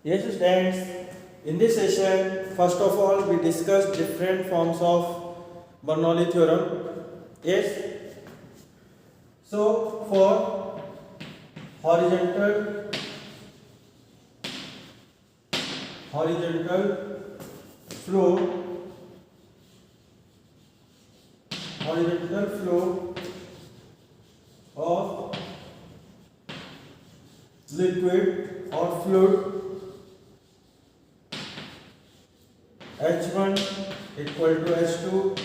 Yes, students. In this session, first of all, we discuss different forms of Bernoulli theorem. Yes. So, for horizontal flow of liquid or fluid, H1 equal to H2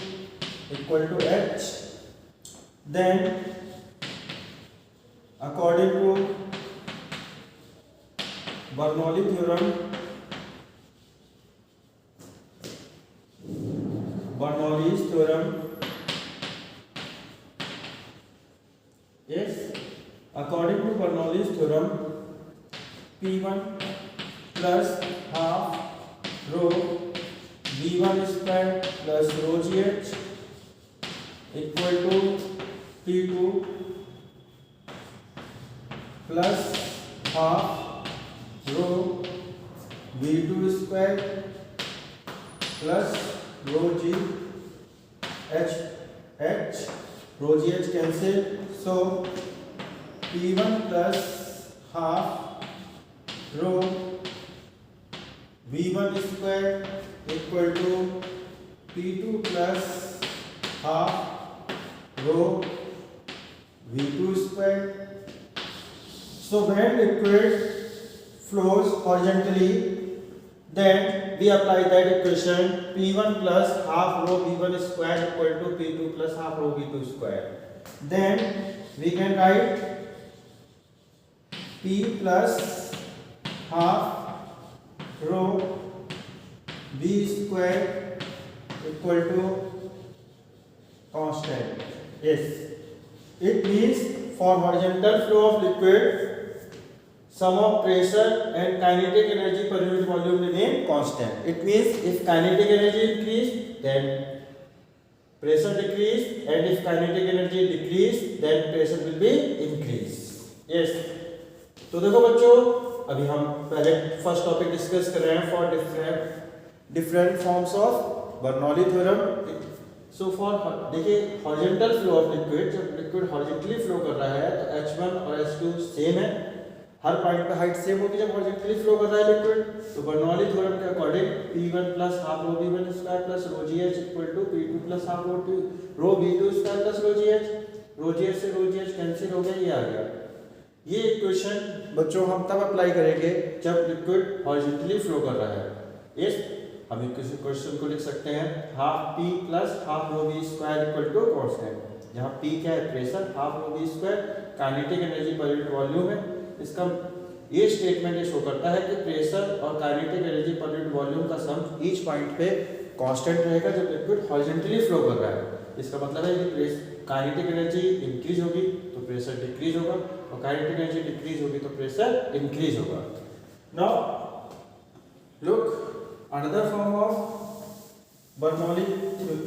equal to H. Then according to Bernoulli theorem, Bernoulli's theorem, yes, according to Bernoulli's theorem, P1 plus half rho V1 square plus rho GH equal to P2 plus half rho V2 square plus rho G H rho GH cancel. So P1 plus half rho V1 square equal to P2 plus half rho V2 square. So when liquid flows horizontally, then we apply that equation P1 plus half rho V1 square equal to P2 plus half rho V2 square. Then we can write P plus half rho V square equal to constant. Yes, it means for horizontal flow of liquid, sum of pressure and kinetic energy per unit volume remain constant. It means if kinetic energy increase, then pressure decrease, and if kinetic energy decrease, then pressure will be increase. Yes. तो देखो बच्चों, अभी हम पहले first topic discuss कर रहे हैं for different forms of Bernoulli theorem. So for देखिए हॉरिजॉन्टल फ्लो ऑफ लिक्विड, जब लिक्विड हॉरिजॉन्टली फ्लो कर रहा है तो H1 और H2 सेम है, हर पॉइंट पे हाइट सेम होगी जब हॉरिजॉन्टली फ्लो कर रहा है लिक्विड. तो बर्नौली थ्योरम के according P1 plus half rho V1 square plus rho GH equal to P2 plus half rho V2 square plus rho GH से रो GH कैंसिल हो गया, ये आ गया. ये इक्वेशन बच्चों हम तब अप्लाई करेंगे जब लिक्विड हॉरिजॉन्टली फ्लो कर रहा है. यस, हम इस क्वेश्चन को लिख सकते हैं half P plus half rho V square equal to constant, जहां P क्या है pressure, half rho V square kinetic energy per unit volume है. इसका ये स्टेटमेंट ये शो करता है कि प्रेशर और kinetic energy per unit volume का सम ईच पॉइंट पे कांस्टेंट रहेगा जब लिक्विड हॉरिजॉन्टली फ्लो कर रहा है. इसका मतलब है कि काइनेटिक एनर्जी इंक्रीज होगी तो प्रेशर डिक्रीज होगा, और काइनेटिक एनर्जी डिक्रीज होगी तो प्रेशर इंक्रीज होगा. Now look another form of Bernoulli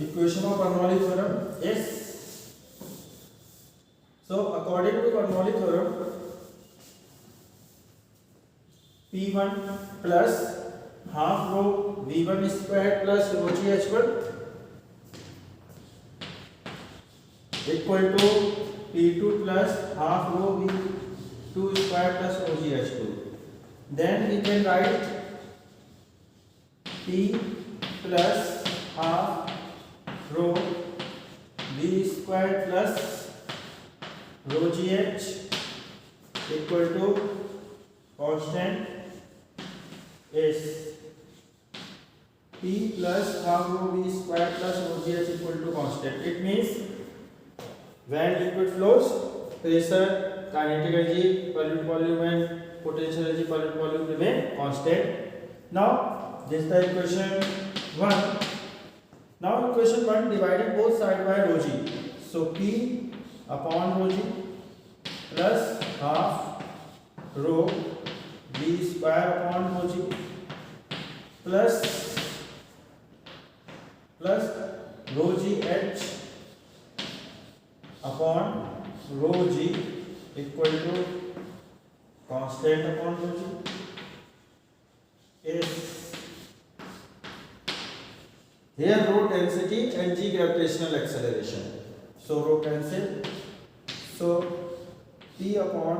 equation of Bernoulli theorem is, so according to Bernoulli theorem, P1 plus half rho V1 square plus rho GH1 equal to P2 plus half rho V2 square plus rho GH2. Then we can write P plus half rho V square plus rho GH equal to constant is P plus half rho V square plus rho GH equal to constant. It means when liquid flows, pressure, kinetic energy per unit volume and potential energy per unit volume remain constant. Now this is the equation 1. Now equation 1 dividing both sides by rho g. So P upon rho g plus half rho V square upon rho g plus rho g h upon rho g equal to constant upon rho g. Here rho density and g gravitational acceleration. So rho cancel. So P upon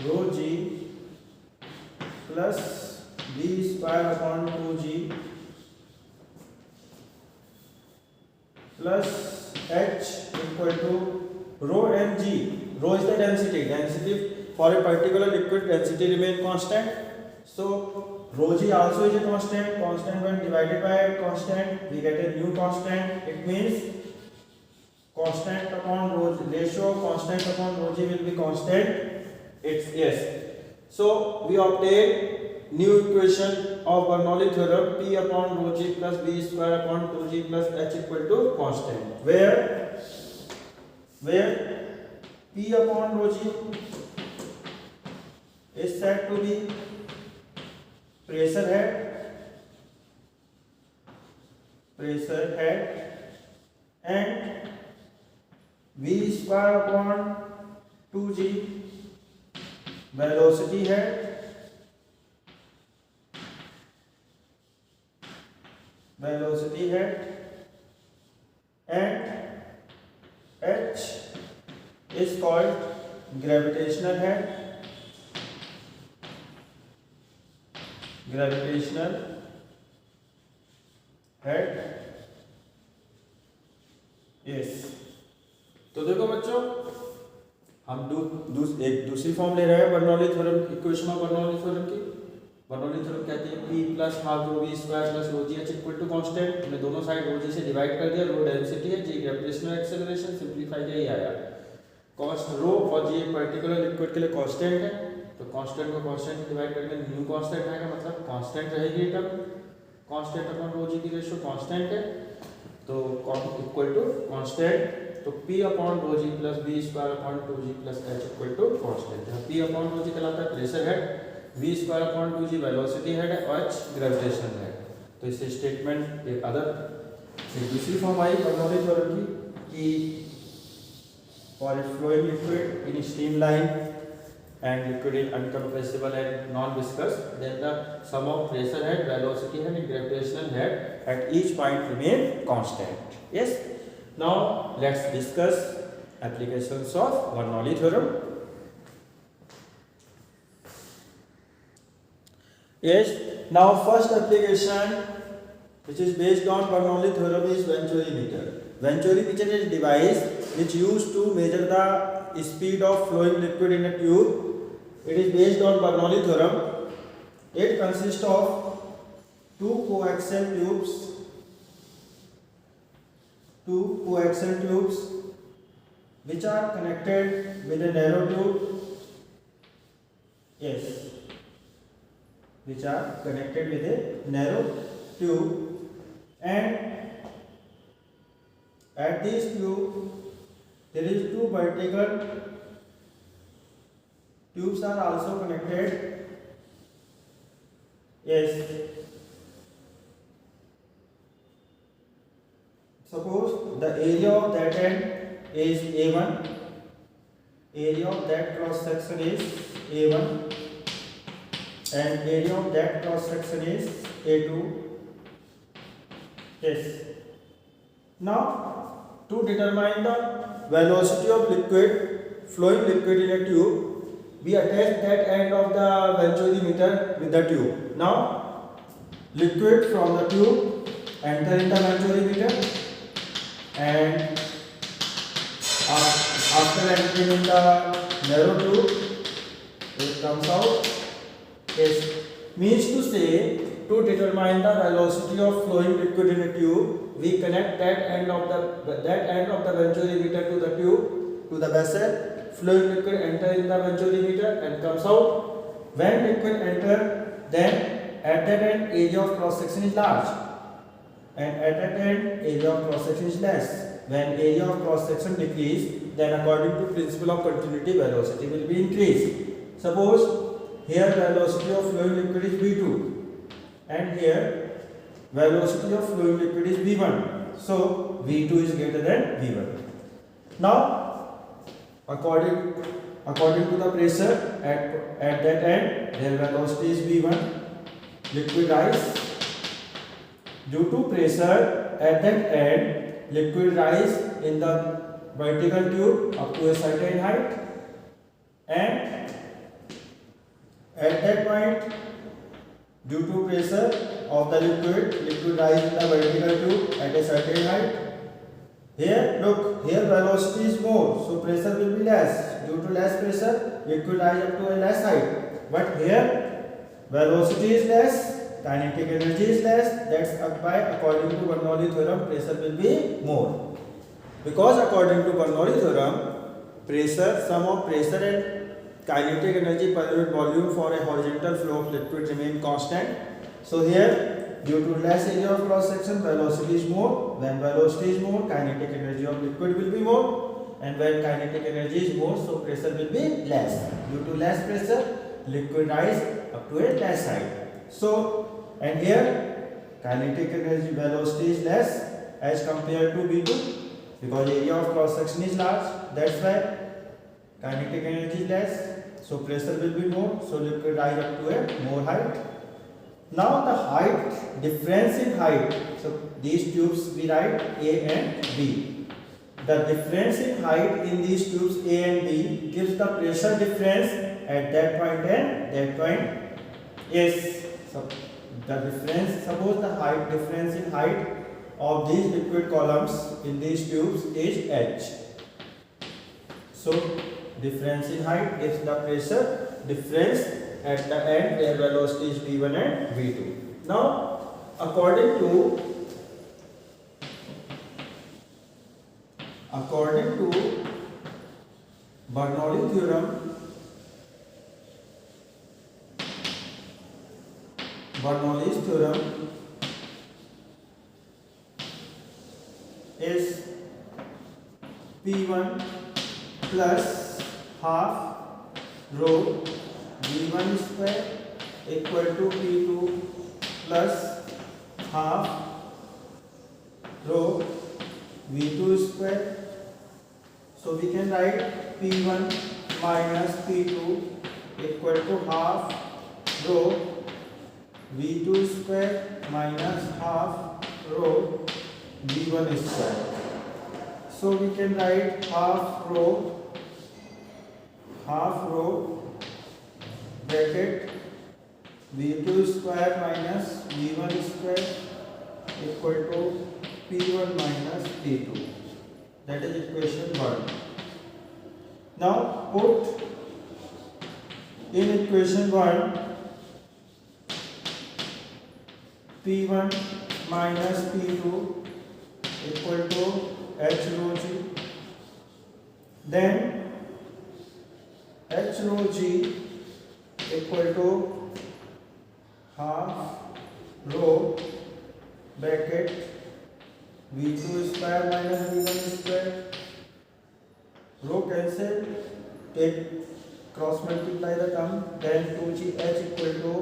rho g plus b square upon 2g plus h equal to rho and g. Rho is the density. Density for a particular liquid density remain constant. So rho g also is a constant. Constant when divided by constant, we get a new constant. It means constant upon rho ratio constant upon rho g will be constant. It's yes. So we obtain new equation of Bernoulli theorem, P upon rho g plus b square upon 2g plus h equal to constant, where P upon rho g is said to be pressure head and v square upon 2g velocity head and h is called gravitational head yes. तो देखो बच्चों, हम एक दूसरी form ले रहे हैं Bernoulli theorem equation of Bernoulli theorem की। बर्नौली थ्योरम कहती है P plus half rho v square plus rho g h equal to constant. हमने दोनों साइड रो g से डिवाइड कर दिया, रो डेंसिटी है, g ग्रेविटेशनल एक्सेलरेशन, सिंपलीफाई यही आया। कॉस्ट रो और g एक पर्टिकुलर लिक्विड के लिए कांस्टेंट है, तो कांस्टेंट को कांस्टेंट से डिवाइड करके न्यू कांस्टेंट आएगा, मतलब कांस्टेंट रहेगी term. Constant upon rho g की रेशियो कांस्टेंट है, तो इक्वल टू कांस्टेंट। तो P upon rho G plus B square upon 2g plus h equal to constant. यहाँ P अपॉन रो जी कहलाता है pressure head, v square upon 2g velocity head है और h gravitation head. तो इससे statement एक other एक दूसरी फॉर्म आई बर्नौली थ्योरम की for a flowing liquid in streamline and liquid is uncompressible and non-viscous, then the sum of pressure head, velocity head and gravitational head at each point remain constant. Yes. Now let's discuss applications of Bernoulli theorem. Yes. Now first application which is based on Bernoulli theorem is Venturi-meter. Venturi-meter is a device which used to measure the speed of flowing liquid in a tube. It is based on Bernoulli theorem. It consists of two coaxial tubes which are connected with a narrow tube. Yes, which are connected with a narrow tube, and at this tube there is two vertical tubes are also connected. Yes. Suppose the area of that end is A1, area of that cross section is A1, and area of that cross section is A2. Yes. Now to determine the velocity of flowing liquid in a tube, we attach that end of the Venturi-meter with the tube. Now liquid from the tube enter in the Venturi-meter, and after entering in the narrow tube it comes out. Yes. Means to say, to determine the velocity of flowing liquid in a tube, we connect that end of the Venturi-meter to the tube, to the vessel. Fluid liquid enter in the Venturi-meter and comes out. When liquid enter, then at that end area of cross section is large, and at that end area of cross section is less. When area of cross section decrease, then according to principle of continuity, velocity will be increased. Suppose here velocity of flowing liquid is v2, and here velocity of flowing liquid is v1. So v2 is greater than v1. Now according to the pressure at that end, their velocity is v1. Liquid rise, due to pressure at that end, liquid rise in the vertical tube up to a certain height, and at that point, due to pressure of the liquid rise in the vertical tube at a certain height. Here, look, here velocity is more, so pressure will be less. Due to less pressure, liquid rise up to a less height. But here, velocity is less, kinetic energy is less. That's why, according to Bernoulli theorem, pressure will be more. Because according to Bernoulli theorem, sum of pressure and kinetic energy per unit volume for a horizontal flow of liquid remain constant. So here, due to less area of cross section, velocity is more. When velocity is more, kinetic energy of liquid will be more. And when kinetic energy is more, so pressure will be less. Due to less pressure, liquid rise up to a less height. So, and here, kinetic energy velocity is less as compared to V2 because area of cross section is large. That's why kinetic energy is less. So pressure will be more. So liquid rise up to a more height. Now the height, difference in height. So these tubes we write A and B. The difference in height in these tubes A and B gives the pressure difference at that point and that point S. So the difference, suppose the height difference in height of these liquid columns in these tubes is H. So difference in height gives the pressure difference at the end where velocity is V1 and V2. Now, according to Bernoulli theorem, Bernoulli's theorem is P1 plus half rho V1 square equal to P2 plus half rho V2 square. So we can write P1 minus P2 equal to half rho V2 square minus half rho V1 square. So we can write half rho bracket V2 square minus V1 square equal to P1 minus P2. That is equation 1. Now put in equation 1 P1 minus P2 equal to H rho G. Then H rho G equal to half rho bracket V2 square minus V1 square. Rho cancel, take cross multiply the term, then 2gh equal to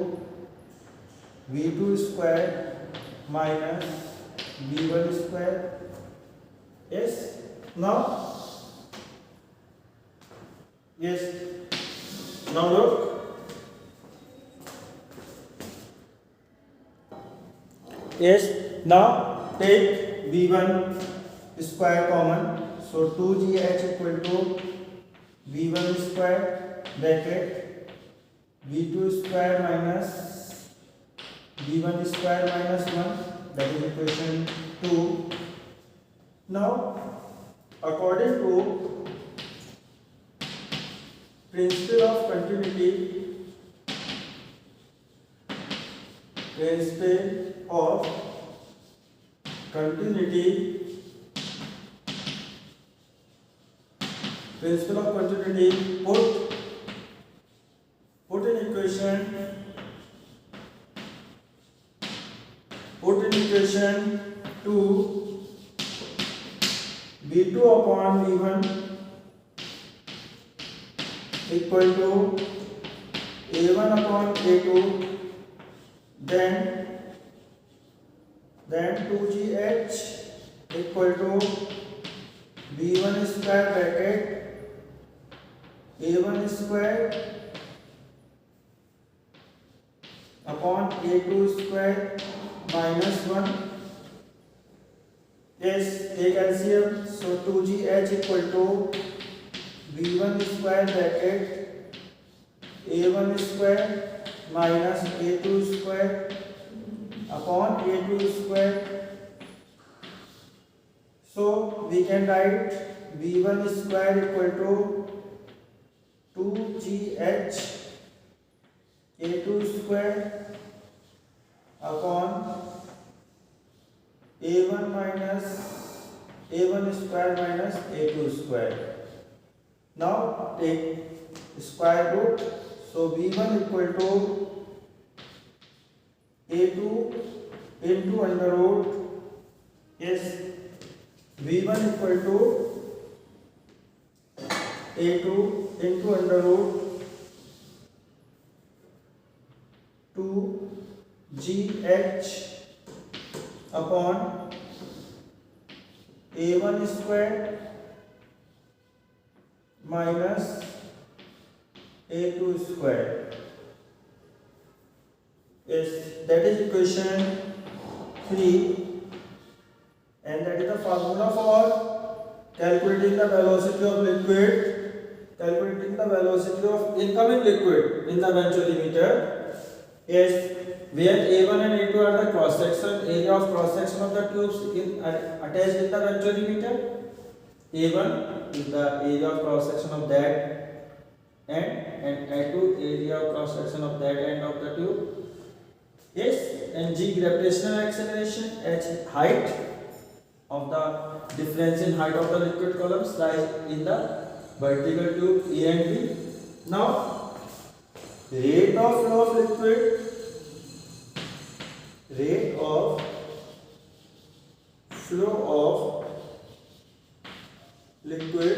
V2 square minus V1 square. Yes, now look, yes, now take V1 square common, so 2gh equal to V1 square bracket V2 square minus V1 square minus 1, that is equation 2. Now, according to principle of continuity, put in equation 2 V2 upon V1 equal to A1 upon A2, then 2gh equal to V1 square bracket A1 square upon A2 square minus 1 Yes, take LCM. So 2gh equal to v1 square bracket a1 square minus a2 square upon a2 square. So we can write v1 square equal to 2gh a2 square upon a1 minus a1 square minus a2 square. Now take square root. So v1 equal to a2 into under root is v1 equal to a2 into under root 2gh upon a1 square minus a2 square. Yes, that is equation 3, and that is the formula for calculating the velocity of liquid, calculating the velocity of incoming liquid in the venturimeter. Yes, where a1 and a2 are the cross section, area of cross section of the tubes attached in the venturimeter. a1 is the area of cross section of that end, and a2 area of cross section of that end of the tube. Yes, and g gravitational acceleration, h height of the difference in height of the liquid columns rise in the vertical tube A and B. Now rate of flow of liquid, rate of flow of liquid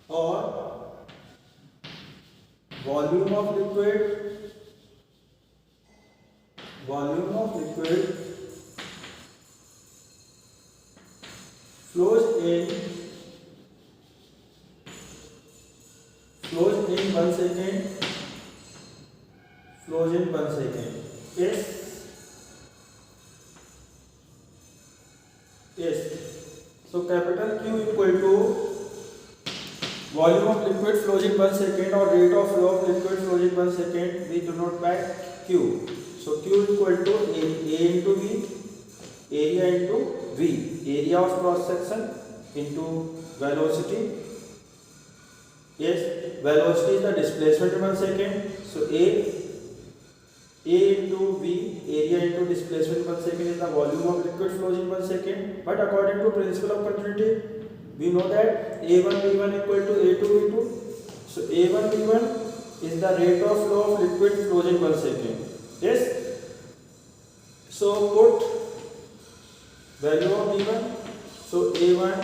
or volume of liquid, volume of liquid flows in 1 second, flows in 1 second. Yes, yes. So capital Q equal to volume of liquid flows in 1 second or rate of flow of liquid flows in 1 second. We denote by Q. So Q equal to A into V, area into V, area of cross section into velocity. Yes, velocity is the displacement in 1 second. So A into V, area into displacement in 1 second is the volume of liquid flows in 1 second. But according to principle of continuity, we know that A1 V1 equal to A2 V2. So A1 V1 is the rate of flow of liquid flows in 1 second. Yes. So put value of V1. So A1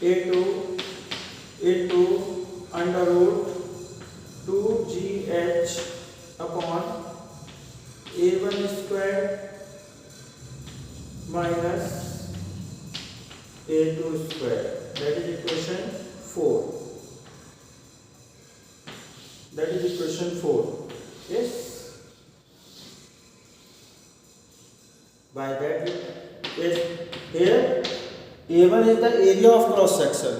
A2 into under root 2gh upon a1 square minus a2 square. That is equation 4. That is equation 4. Yes. By that, yes, here a1 is the area of cross section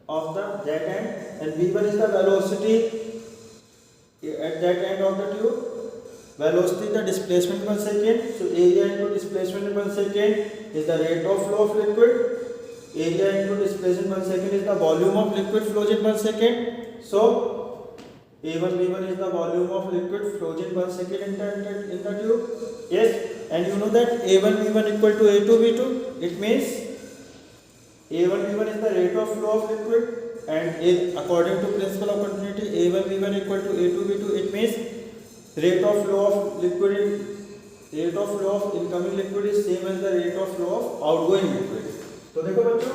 of the that end, and v1 is the velocity at that end of the tube. Velocity is the displacement 1 second. So area into displacement in 1 second is the rate of flow of liquid. Area into displacement 1 second is the volume of liquid flows in 1 second. So A1 V1 is the volume of liquid flows in 1 second in the tube. Yes, and you know that A1 V1 equal to A2 V2. It means A1 V1 is the rate of flow of liquid, and according to principle of continuity, A1 V1 equal to A2 V2. It means rate of flow of liquid rate of flow of incoming liquid is same as the rate of flow of outgoing liquid. तो देखो बच्चों,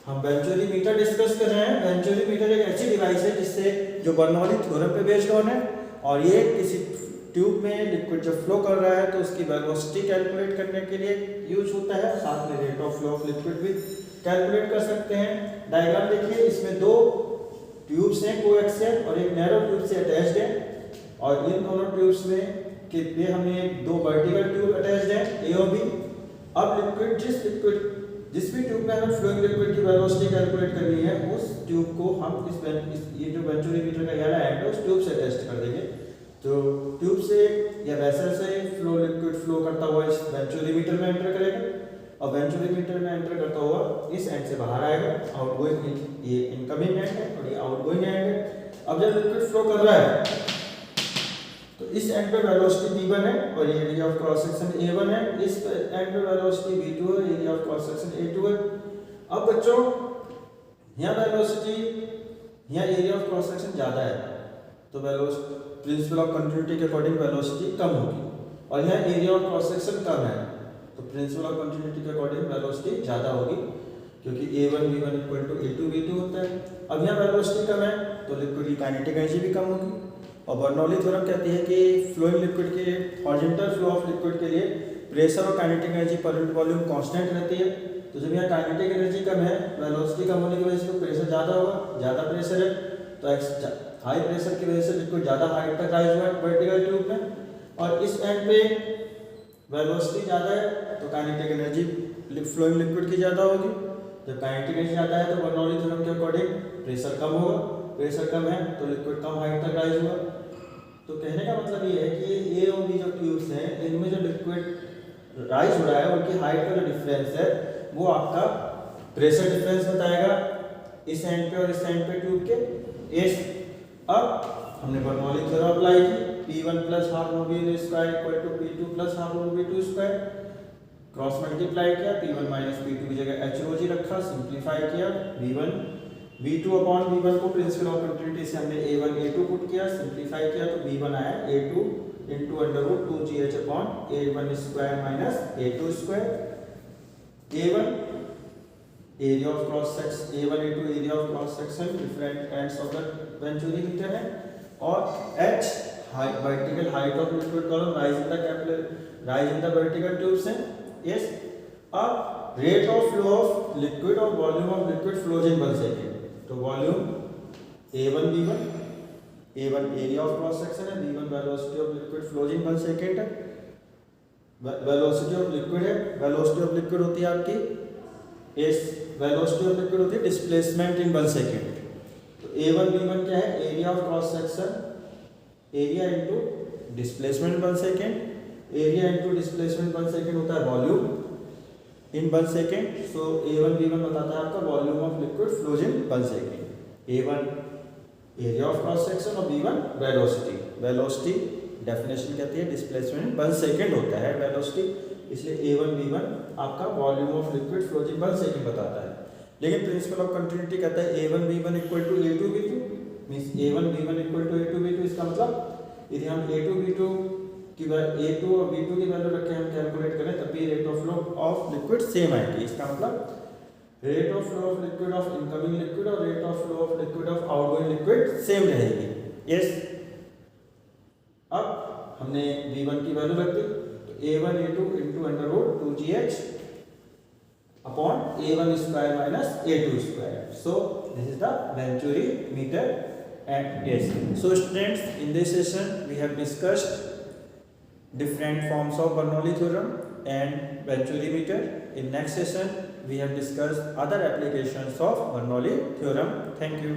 हम venturimeter discuss कर रहे हैं। Venturimeter एक ऐसी device है जिससे जो बर्नौली थ्योरम पे बेस्ड ऑन है, और ये किसी ट्यूब में लिक्विड जब फ्लो कर रहा है तो उसकी वेलोसिटी कैलकुलेट करने के लिए यूज होता है। साथ में rate of flow of liquid भी कैलकुलेट कर सकते हैं। डायग्राम देखिए, इसमें दो ट्यूब्स हैं कोएक्सियल और एक नैरो ट्यूब से अटैच्ड है, और इन दोनों ट्यूब्स में कितने हमें दो वर्टिकल ट्यूब अटैच्ड है ए और बी, अब जिस भी ट्यूब में हमें फ्लोइंग लिक्विड की वेलोसिटी कैलकुलेट करनी है, उस ट्यूब को हम ये जो वेंचुरीमीटर का ये वाला एंड है उस ट्यूब से टेस्ट कर देंगे। तो ट्यूब से या वेसल से लिक्विड फ्लो करता हुआ इस वेंचुरीमीटर में एंटर करेगा और वेंचुरीमीटर में एंटर करता हुआ इस एंड से बाहर आएगा। आउटगोइंग ये इनकमिंग एंड है और ये आउटगोइंग एंड है। अब जब लिक्विड फ्लो कर रहा है तो इस एंड पे वेलोसिटी v1 है और ये area of cross section a1 है, इस एंड पे वेलोसिटी v2 है, area of cross section a2 है। अब बच्चों यहाँ वेलोसिटी, यहाँ एरिया ऑफ क्रॉस सेक्शन ज्यादा है तो वेलोसिटी प्रिंसिपल ऑफ कंटिन्यूटी के अकॉर्डिंग वेलोसिटी कम होगी, और यहाँ एरिया ऑफ क्रॉस सेक्शन कम है तो प्रिंसिपल ऑफ कंटिन्यूटी के अकॉर्डिंग वेलोसिटी ज्यादा होगी, क्योंकि a1 v1 equal to a2 v2 होता है। अब यहाँ वेलोसिटी कम है तो लिक्विड की काइनेटिक एनर्जी भी कम होगी। और बर्नौली थ्योरम कहती है कि फ्लोइंग लिक्विड के हॉरिजॉन्टल फ्लो ऑफ लिक्विड के लिए प्रेशर और kinetic energy per unit volume constant रहती है। तो जब यहाँ काइनेटिक एनर्जी कम है, वेलोसिटी कम होने की वजह से प्रेशर ज़्यादा होगा, ज़्यादा प्रेशर है तो हाई प्रेशर की वजह से लिक्विड ज़्यादा हाइट तक राइज हुआ है वर्टिकल ट्यूब में, और इस एंड पे वेलोसिटी ज़्यादा है तो काइनेटिक एनर्जी फ्लोइंग लिक्विड की ज़्यादा होगी। जब काइनेटिक एनर्जी ज़्यादा है तो बर्नौली थ्योरम के अकॉर्डिंग प्रेशर कम होगा, प्रेशर कम है तो लिक्विड कम हाइट तक राइज हुआ। तो कहने का मतलब ये है कि ए और बी जो ट्यूब्स हैं इनमें जो लिक्विड राइज हो रहा है उनकी हाइट का जो डिफरेंस है वो आपका प्रेशर डिफरेंस बताएगा इस एंड पे और इस एंड पे ट्यूब के। इस अब हमने बर्नौली थ्योरम अप्लाई की, P1 plus half rho v square equal to P2 plus half rho v2 square, cross multiply किया, P1 माइनस P2 की जगह HOG रखा, सिंप्लीफाई किया, V2 अपॉन V1 को प्रिंसिपल ऑफ कंटिन्यूटी से हमने A1 A2 पुट किया, सिंप्लीफाई किया तो V1 आया A2 into under root 2GH upon A1 square minus A2 square. A1 area of cross section, A1 A2 area of cross section different ends of the venturimeter है, और H vertical height of liquid column rise in the vertical tubes है। Yes, अब rate of flow of liquid और volume of liquid flows in 1 second. तो volume A1 V1, A1 area of cross section है, V1 velocity of liquid flows in 1 second है, velocity of liquid है, velocity of liquid होती है आपकी इस velocity of liquid होती है डिस्प्लेसमेंट इन 1 सेकेंड। तो A1 V1 क्या है, area of cross section, area into displacement 1 second, area into displacement 1 second होता है वॉल्यूम इन 1 सेकेंड। सो A1 V1 बताता है आपका volume of liquid flows in 1 second. A1 area of cross section और V1 velocity. Velocity definition कहती है displacement 1 second होता है वेलोसिटी, इसलिए A1 V1 आपका volume of liquid flows in 1 second बताता है। लेकिन प्रिंसिपल ऑफ कंटिन्यूटी कहता है A1 V1 equal to A2 V2, means A1 V1 equal to A2 V2। इसका मतलब यदि हम A2 V2 कि A2 और V2 की वैल्यू रख के हम कैलकुलेट करें तब भी rate of flow of liquid same आएगी। इसका मतलब rate of flow of liquid of incoming liquid और rate of flow of liquid of outgoing liquid same रहेगी। यस, अब हमने V1 की वैल्यू रख दी तो A1 A2 into under root 2GH upon A1 square minus A2 square. So this is the venturimeter and yes. So students, in this session we have discussed different forms of Bernoulli theorem and Venturimeter. In next session we have discussed other applications of Bernoulli theorem. Thank you.